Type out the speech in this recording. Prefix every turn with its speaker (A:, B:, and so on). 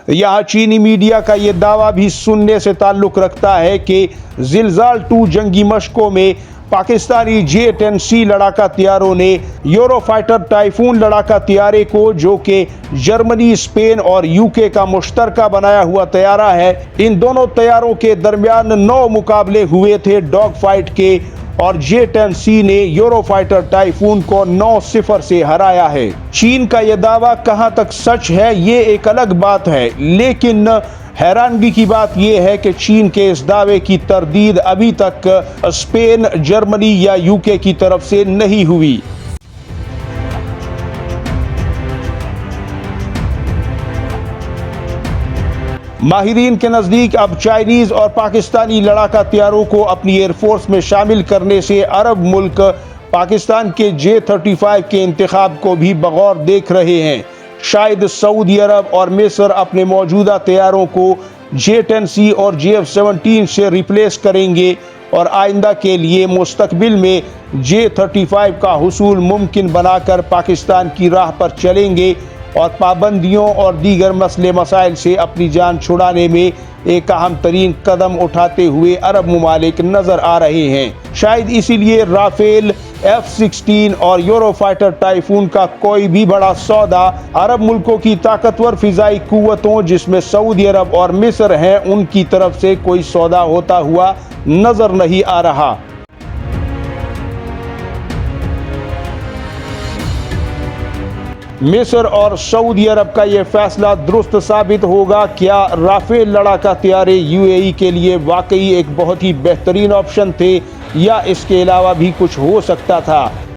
A: यहाँ चीनी मीडिया का ये दावा भी सुनने से ताल्लुक रखता है कि जिलजाल 2 जंगी मशकों में पाकिस्तानी J-10C लड़ाका तैयारों ने यूरोफाइटर टाइफून लड़ाका तैयारे को, जो कि जर्मनी, स्पेन और यूके का मुश्तरका बनाया हुआ तैयारा है, इन दोनों तैयारों के दरमियान 9 मुकाबले हुए थे डॉग फाइट के और J-10C ने यूरोफाइटर टाइफून को 9-0 से हराया है। चीन का यह दावा कहां तक सच है ये एक अलग बात है, लेकिन हैरानगी की बात यह है कि चीन के इस दावे की तरदीद अभी तक स्पेन, जर्मनी या यूके की तरफ से नहीं हुई। माहिरीन के नज़दीक अब चाइनीज़ और पाकिस्तानी लड़ाका तैयारों को अपनी एयरफोर्स में शामिल करने से अरब मुल्क पाकिस्तान के J-35 के इंतखाब को भी बगौर देख रहे हैं। शायद सऊदी अरब और मिस्र अपने मौजूदा तैयारों को J-10C और JF-17 से रिप्लेस करेंगे और आइंदा के लिए मुस्तकबिल में J-35 का हुसूल मुमकिन बनाकर पाकिस्तान की राह पर चलेंगे और पाबंदियों और दीगर मसले मसाइल से अपनी जान छुड़ाने में एक अहम तरीन कदम उठाते हुए अरब ममालिक नजर आ रहे हैं। शायद इसीलिए राफेल, F-16 और यूरोफाइटर टाइफून का कोई भी बड़ा सौदा अरब मुल्कों की ताकतवर फिजाई कुव्वतों जिसमें सऊदी अरब और मिस्र हैं उनकी तरफ से कोई सौदा होता हुआ नजर नहीं आ रहा। मिस्र और सऊदी अरब का यह फैसला दुरुस्त साबित होगा। क्या राफेल लड़ाका तैयारे UAE के लिए वाकई एक बहुत ही बेहतरीन ऑप्शन थे या इसके अलावा भी कुछ हो सकता था?